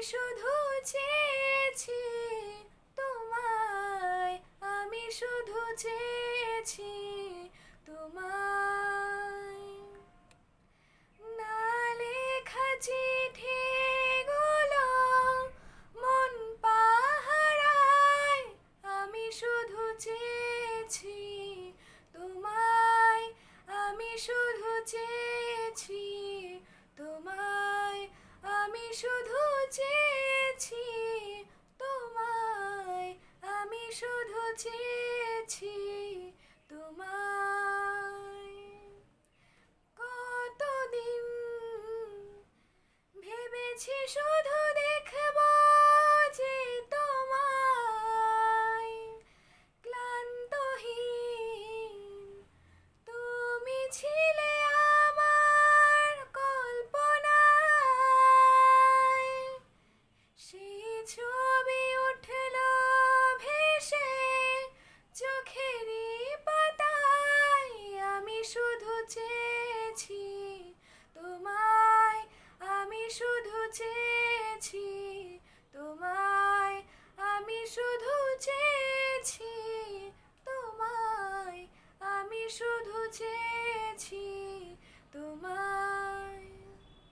শুধু চেয়েছি তোমায়, আমি শুধু চেয়েছি তোমায়। না লেখা চিঠিগুলো মন পাহারায়, আমি শুধু চেয়েছি তোমায়, আমি শুধু চেয়েছি তোমায়, আমি শুধু চেয়েছি তোমায়, আমি শুধু চেয়েছি তোমায়। কতদিন ভেবেছি শুধু দেখব